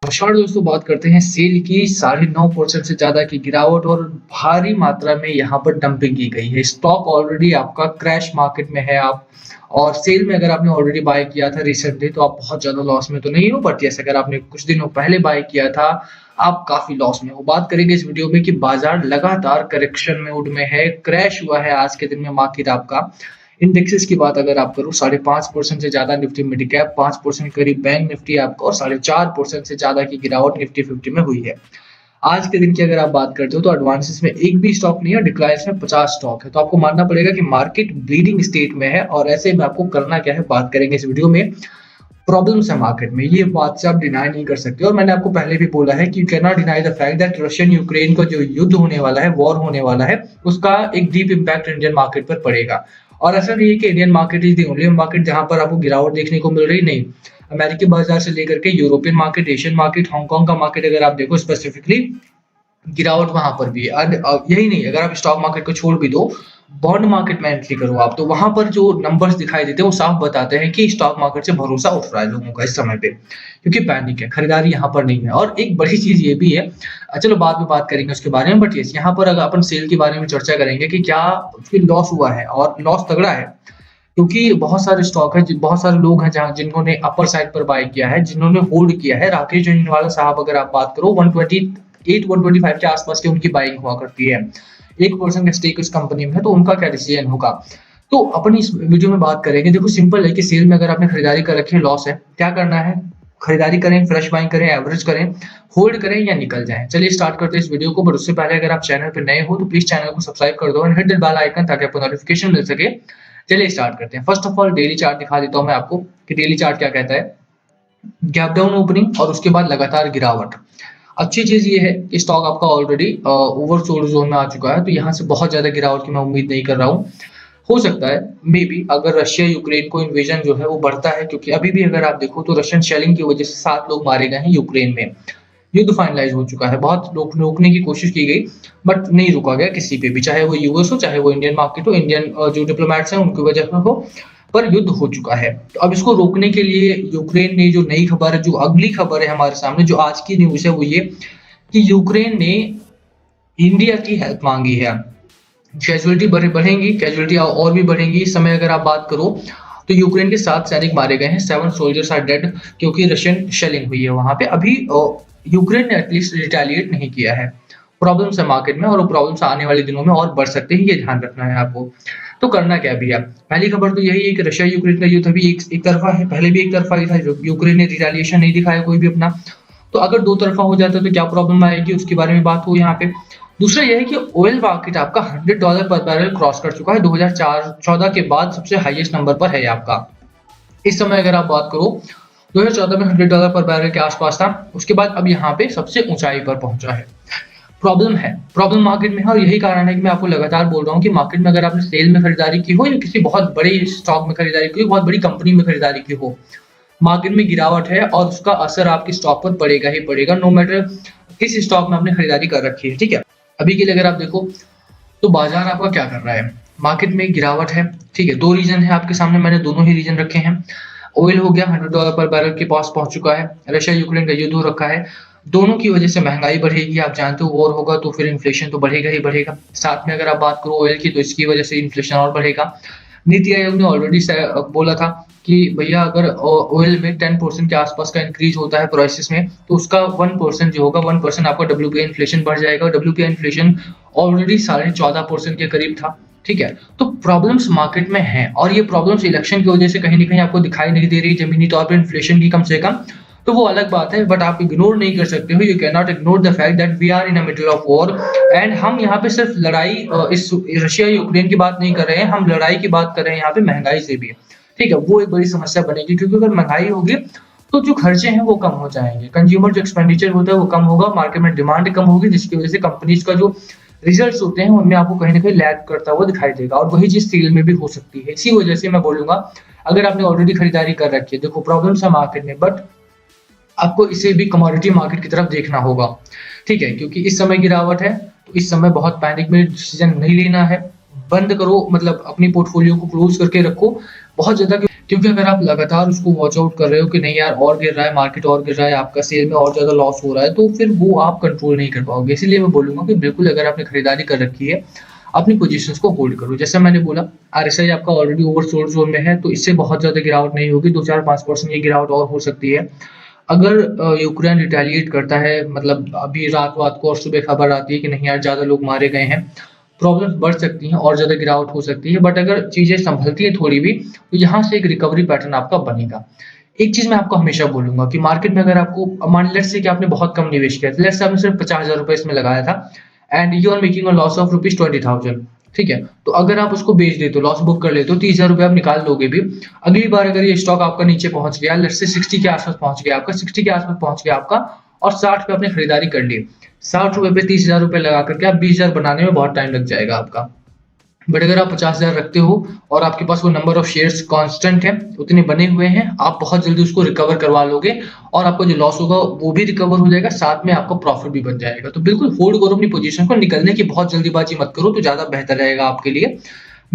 नमस्कार दोस्तों, बात करते हैं सेल की। 9.5% से ज़्यादा की गिरावट और भारी मात्रा में यहाँ पर डंपिंग की गई है। स्टॉक ऑलरेडी आपका क्रैश मार्केट में है। आप और सेल में अगर आपने ऑलरेडी बाय किया था रिसेंटली तो आप बहुत ज़्यादा लॉस में तो नहीं हो, बट यस अगर आपने कुछ दिनों पहले बाय किया था आप काफ़ी लॉस में हो। बात करेंगे इस वीडियो में कि बाजार लगातार करेक्शन मोड में है, क्रैश हुआ है आज के दिन में मार्केट आपका। इंडेक्सेस की बात अगर आप करूँ 5.5% से ज़्यादा निफ्टी मिड कैप, 5% करीब बैंक निफ्टी आपका और 4.5% से ज़्यादा की गिरावट निफ्टी 50 में हुई है। आज के दिन की अगर आप बात करते हो तो एडवांसेस में एक भी स्टॉक नहीं है, डिक्लाइंस में 50 स्टॉक है। तो आपको मानना पड़ेगा कि मार्केट ब्लीडिंग स्टेट में है और ऐसे में आपको करना क्या है, बात करेंगे इस वीडियो में। प्रॉब्लम्स है मार्केट में, ये बात से आप डिनाई नहीं कर सकते और मैंने आपको पहले भी बोला है कि you can not deny the fact that Russian Ukraine का जो युद्ध होने वाला है, वॉर होने वाला है, उसका एक डीप इम्पैक्ट इंडियन मार्केट पर पड़ेगा। और ऐसा नहीं है कि Indian market is the only market जहां पर आपको गिरावट देखने को मिल रही, नहीं। अमेरिकी बाजार से लेकर के European market, Asian market, Hong Kong का मार्केट अगर आप देखो स्पेसिफिकली, गिरावट वहां पर भी है। यही नहीं, अगर आप स्टॉक मार्केट को छोड़ भी दो, बॉन्ड मार्केट में एंट्री करो आप, तो वहां पर जो नंबर्स दिखाई देते हैं वो साफ बताते हैं कि स्टॉक मार्केट से भरोसा उठ रहा है लोगों का इस समय पे, क्योंकि पैनिक है, खरीदारी यहाँ पर नहीं है। और एक बड़ी चीज ये भी है, चलो बाद में बात करेंगे उसके बारे में, बट यस यहाँ पर अगर अपन सेल के बारे में चर्चा करेंगे कि क्या लॉस हुआ है और लॉस तगड़ा है, क्योंकि बहुत सारे स्टॉक है, बहुत सारे लोग हैं जहाँ जिन्होंने अपर साइड पर बाय किया है, जिन्होंने होल्ड किया है। राकेश झुनझुनवाला साहब अगर आप बात करो 128 125 के आसपास की उनकी बाइंग हुआ करती है, 1% का स्टेक उस कंपनी में है, तो उनका क्या डिसीजन होगा। तो अपन इस वीडियो में बात करेंगे। देखो सिंपल है कि सेल में अगर आपने खरीदारी कर रखी है, लॉस है, क्या करना है, खरीदारी करें, फ्रेश बाइंग करें, एवरेज करें, होल्ड करें या निकल जाएं। चलिए स्टार्ट करते हैं इस वीडियो को, बट उससे पहले अगर आप चैनल पर नए हो तो प्लीज चैनल को सब्सक्राइब कर दो and hit the bell icon ताकि आपको नोटिफिकेशन मिल सके। चलिए स्टार्ट करते हैं। First of all daily chart दिखा देता हूं मैं आपको कि डेली चार्ट क्या कहता है। गैप डाउन ओपनिंग और उसके बाद लगातार गिरावट। अच्छी चीज ये है कि स्टॉक आपका ऑलरेडी ओवरसोल्ड जोन में आ चुका है, तो यहाँ से बहुत ज्यादा गिरावट की मैं उम्मीद नहीं कर रहा हूँ। हो सकता है मे बी अगर रशिया यूक्रेन को इन्वेजन जो है वो बढ़ता है, क्योंकि अभी भी अगर आप देखो तो रशियन शेलिंग की वजह से 7 लोग मारे गए हैं यूक्रेन में। युद्ध फाइनलाइज हो चुका है, बहुत रोकने की कोशिश की गई बट नहीं रुका गया किसी पे भी, चाहे वो यूएस हो चाहे वो इंडियन मार्केट हो, इंडियन जो डिप्लोमेट्स हैं उनकी वजह से हो, पर युद्ध हो चुका है। तो अब इसको रोकने के लिए यूक्रेन ने जो नई खबर है, जो अगली खबर है हमारे सामने, जो आज की न्यूज है वो ये कि यूक्रेन ने इंडिया की हेल्प मांगी है। कैजुअलिटी बढ़ेंगी, कैजुअलिटी और भी बढ़ेंगी। इस समय अगर आप बात करो तो यूक्रेन के 7 सैनिक मारे गए हैं, 7 सोल्जर्स आर डेड, क्योंकि रशियन शेलिंग हुई है वहां पे। अभी यूक्रेन ने एटलीस्ट रिटेलिएट नहीं किया है। प्रॉब्लम्स है मार्केट में और वो प्रॉब्लम्स आने वाले दिनों में और बढ़ सकते हैं, ये ध्यान रखना है आपको। तो करना क्या भी है, पहली खबर तो यही है कि रशिया यूक्रेन का युद्ध अभी एक तरफा है, पहले भी एक तरफा ही था, यूक्रेन ने रिटेलिएशन नहीं दिखाया कोई भी अपना। तो अगर दो तरफा हो जाता है तो क्या प्रॉब्लम आएगी, उसके बारे में बात हो यहाँ पे। दूसरा यह है कि ऑयल मार्केट आपका $100 पर बैरल क्रॉस कर चुका है, 2014 के बाद सबसे हाईएस्ट नंबर पर है आपका। इस समय अगर आप बात करो 2014 में $100 पर बैरल के आसपास था, उसके बाद अब यहाँ पे सबसे ऊंचाई पर पहुंचा है। प्रॉब्लम मार्केट में है और यही कारण है कि मैं आपको लगातार बोल रहा हूँ कि मार्केट में अगर आपने सेल में खरीदारी की हो या किसी बहुत बड़े स्टॉक में खरीदारी की हो, बहुत बड़ी कंपनी में खरीदारी की हो, मार्केट में गिरावट है और उसका असर आपके स्टॉक पर पड़ेगा ही पड़ेगा, नो मैटर किस स्टॉक में आपने खरीदारी कर रखी है। ठीक है, अभी के लिए अगर आप देखो तो बाजार आपका क्या कर रहा है, मार्केट में गिरावट है। ठीक है, 2 रीजन है आपके सामने, मैंने दोनों ही रीजन रखे हैं। ऑयल हो गया $100 पर बैरल के पास पहुंच चुका है, रशिया यूक्रेन का युद्ध हो रखा है, दोनों की वजह से महंगाई बढ़ेगी। आप जानते हो वॉर होगा तो फिर इन्फ्लेशन तो बढ़ेगा ही बढ़ेगा। साथ में अगर आप बात करो ऑयल की तो इसकी वजह से इन्फ्लेशन और बढ़ेगा। नीति आयोग ने ऑलरेडी बोला था कि भैया अगर ऑयल में 10% के आसपास का इंक्रीज होता है प्राइसेस में, तो उसका 1% जो होगा, 1% आपका डब्ल्यूपीआई इन्फ्लेशन बढ़ जाएगा। डब्ल्यूपीआई इन्फ्लेशन ऑलरेडी 14.5% के करीब था। ठीक है, तो प्रॉब्लम्स मार्केट में हैं और ये प्रॉब्लम्स इलेक्शन की वजह से कहीं ना कहीं आपको दिखाई नहीं दे रही जमीनी तौर पर इन्फ्लेशन की, कम से कम, तो वो अलग बात है, बट आप इग्नोर नहीं कर सकते हो। You can not ignore the fact that we are in a middle of war and हम यहाँ पे सिर्फ लड़ाई इस रशिया यूक्रेन की बात नहीं कर रहे हैं, हम लड़ाई की बात कर रहे हैं यहाँ पे महंगाई से भी। ठीक है, वो एक बड़ी समस्या बनेगी, क्योंकि अगर महंगाई होगी तो जो खर्चे हैं वो कम हो जाएंगे, कंज्यूमर जो एक्सपेंडिचर होता है वो कम होगा, मार्केट में डिमांड कम होगी, जिसकी वजह से कंपनीज का जो रिजल्ट्स होते हैं उनमें आपको कहीं ना कहीं लैग करता हुआ दिखाई देगा, और वही चीज सेल में भी हो सकती है। इसी वजह से मैं बोलूंगा अगर आपने ऑलरेडी खरीदारी कर रखी है, देखो प्रॉब्लम्स है मार्केट में, बट आपको इसे भी कमोडिटी मार्केट की तरफ देखना होगा। ठीक है, क्योंकि इस समय गिरावट है तो इस समय बहुत पैनिक में डिसीजन नहीं लेना है, बंद करो, मतलब अपनी पोर्टफोलियो को क्लोज करके रखो। बहुत ज्यादा क्योंकि अगर आप लगातार उसको वॉच आउट कर रहे हो कि नहीं यार और गिर रहा है, मार्केट और गिर रहा है, आपका सेल में और ज़्यादा लॉस हो रहा है, तो फिर वो आप कंट्रोल नहीं कर पाओगे। इसीलिए मैं बोलूँगा कि बिल्कुल अगर आपने खरीदारी कर रखी है, अपनी पोज़ीशंस को होल्ड करो। जैसा मैंने बोला आरएसआई आपका ऑलरेडी ओवरसोल्ड ज़ोन में है, तो इससे बहुत ज़्यादा गिरावट नहीं होगी, 2-4-5% ये गिरावट और हो सकती है। अगर यूक्रेन रिटेलिएट करता है, मतलब अभी रात-वात को और सुबह खबर आती है कि नहीं यार ज़्यादा लोग मारे गए हैं, प्रॉब्लम्स बढ़ सकती हैं और ज़्यादा गिरावट हो सकती है। बट अगर चीज़ें सँभलती हैं थोड़ी भी, तो यहाँ से एक रिकवरी पैटर्न आपका बनेगा। एक चीज़ मैं आपको हमेशा बोलूँगा कि मार्केट में अगर आपको मान लेट्स से कि आपने बहुत कम निवेश किया था, लेट्स से आपने सिर्फ ₹50,000 इसमें लगाया था and you are making a loss of rupees 20,000, ठीक है? तो अगर आप उसको बेच देते हो, लॉस बुक कर लेते हो, ₹30,000 आप निकाल लोगे भी। अगली बार अगर ये स्टॉक आपका नीचे पहुँच गया, लेट्स से 60 के आस-पास पहुँच गया आपका, 60 के आस-पास पहुँच गया आपका और 60 पे आपने खरीदारी कर ली। ₹60 पे ₹30,000 लगा करके आप 20,000 बनाने में बहुत टाइम लग जाएगा आपका। बट अगर आप 50,000 रखते हो और आपके पास वो नंबर ऑफ शेयर्स कांस्टेंट है, उतने बने हुए हैं, आप बहुत जल्दी उसको रिकवर करवा लोगे और आपका जो लॉस होगा वो भी रिकवर हो जाएगा, साथ में आपका प्रॉफिट भी बन जाएगा। तो बिल्कुल होल्ड करो अपनी पोजीशन को, निकलने की बहुत जल्दीबाजी मत करो, तो ज़्यादा बेहतर रहेगा आपके लिए।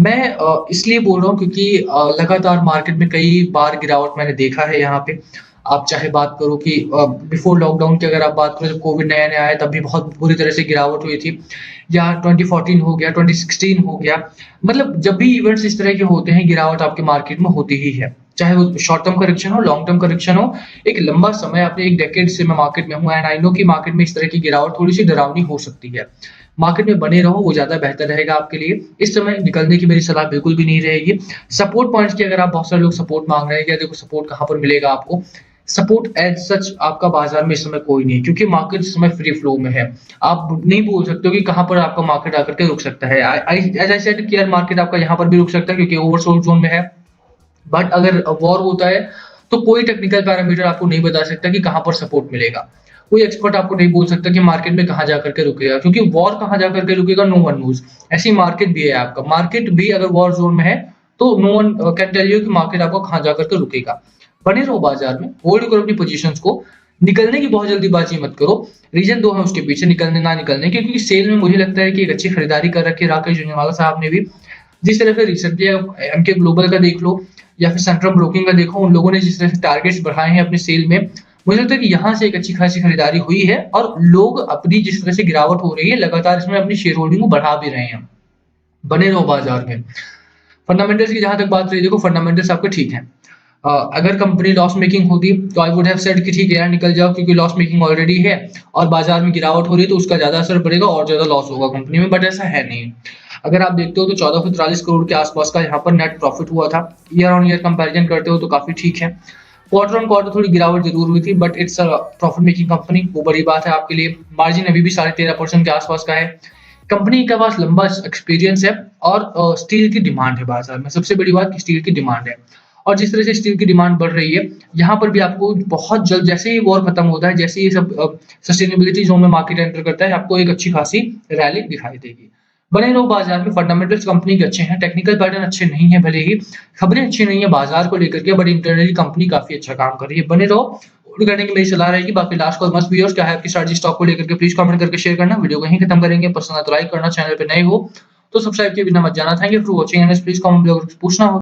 मैं इसलिए बोल रहा हूँ क्योंकि लगातार मार्केट में कई बार गिरावट मैंने देखा है यहाँ पे। आप चाहे बात करो कि बिफोर लॉकडाउन की अगर आप बात करो, जब कोविड नया-नया आया तब भी बहुत बुरी तरह से गिरावट हुई थी। या 2014 हो गया, 2016 हो गया। मतलब जब भी इवेंट्स इस तरह के होते हैं, गिरावट आपके मार्केट में होती ही है। चाहे वो शॉर्ट टर्म करेक्शन हो, लॉन्ग टर्म करेक्शन हो, एक लंबा समय आपने 1 डेकेड से मैं मार्केट में हूँ एंड आई नो कि मार्केट में इस तरह की गिरावट थोड़ी-सी डरावनी हो सकती है। मार्केट में बने रहो, वो ज़्यादा बेहतर रहेगा आपके लिए। इस समय निकलने की मेरी सलाह बिल्कुल भी नहीं रहेगी। सपोर्ट पॉइंट्स की अगर आप बहुत सारे लोग सपोर्ट माँग रहे हैं कि देखो सपोर्ट कहाँ पर मिलेगा आपको? सपोर्ट एज़ सच आपका बाज़ार में इस समय कोई नहीं है क्योंकि मार्केट इस समय फ्री फ्लो में है। आप नहीं बोल सकते हो कि कहाँ पर आपका मार्केट आकर के रुक सकता है। आई एज़ आई सेड कि यार मार्केट आपका यहाँ पर भी रुक सकता है क्योंकि ओवरसोल्ड ज़ोन में है। बट अगर वॉर होता है, तो कोई टेक्निकल पैरामीटर आपको नहीं बता सकता कि कहाँ पर सपोर्ट मिलेगा। कोई एक्सपर्ट आपको नहीं बोल सकता कि मार्केट में कहाँ जाकर के रुकेगा क्योंकि वॉर कहाँ जाकर के रुकेगा नो वन नोज़। ऐसी मार्केट भी है आपका। मार्केट भी अगर वॉर ज़ोन में है, तो no one can tell you कि मार्केट आपका कहाँ जाकर के रुकेगा। बने रहो बाज़ार में, होल्ड करो अपनी पोज़ीशंस को, निकलने की बहुत जल्दीबाज़ी मत करो। रीज़न 2 है उसके पीछे निकलने ना निकलने के क्योंकि सेल में मुझे लगता है कि एक अच्छी खरीदारी कर रखी है राकेश झुनझुनवाला साहब ने भी। जिस तरह से रिसेंटली एमके ग्लोबल का देख लो या फिर सेंट्रम ब्रोकिंग का देखो, उन लोगों ने जिस तरह से टारगेट्स बढ़ाए हैं अपने सेल में, मुझे लगता है कि यहाँ से एक अच्छी खासी खरीदारी हुई है और लोग अपनी जिस तरह से गिरावट हो रही है, लगातार इसमें अपनी शेयर होल्डिंग को बढ़ा भी रहे हैं। बने रहो बाज़ार में। फंडामेंटल्स की जहाँ तक बात रही, देखो फंडामेंटल्स आपके ठीक हैं। अगर कंपनी लॉस मेकिंग होती तो आई वुड हैव सेड कि ठीक है यार निकल जाओ क्योंकि लॉस मेकिंग ऑलरेडी है और बाजार में गिरावट हो रही है तो उसका ज़्यादा असर पड़ेगा और ज़्यादा लॉस होगा कंपनी में, बट ऐसा है नहीं। अगर आप देखते हो तो 1443 करोड़ के आसपास का यहाँ पर नेट प्रॉफिट हुआ था। ईयर ऑन ईयर कंपैरिजन करते हो तो काफ़ी ठीक है। क्वार्टर ऑन क्वार्टर थोड़ी गिरावट ज़रूर हुई थी but it's a profit making company, वो बड़ी बात है आपके लिए। मार्जिन अभी भी 13.5% के आसपास का है। कंपनी के पास लंबा एक्सपीरियंस है और स्टील की डिमांड है बाजार में। सबसे बड़ी बात कि स्टील की डिमांड है और जिस तरह से स्टील की डिमांड बढ़ रही है, यहाँ पर भी आपको बहुत जल्द जैसे ही वॉर खत्म होता है, जैसे ही सब सस्टेनेबिलिटी जोन में मार्केट एंटर करता है, आपको एक अच्छी खासी रैली दिखाई देगी। बने रहो बाजार में, फंडामेंटल्स कंपनी के अच्छे हैं, टेक्निकल पैटर्न अच्छे नहीं है, भले ही खबरें अच्छी नहीं है बाजार को लेकर के, बट इंटरनली कंपनी काफी अच्छा काम कर रही है। बने रहो, होल्ड करने की मेरी सलाह रहेगी। बाकी लास्ट कॉल मस्ट व्यूअर्स, क्या है आपकी स्ट्रैटेजी स्टॉक को लेकर के, प्लीज कमेंट करके शेयर करना। वीडियो को यहीं खत्म करेंगे। पसंद आए तो लाइक करना, चैनल पे नए हो तो सब्सक्राइब किए बिना मत जाना। Thank you for watching and please comment पूछना हो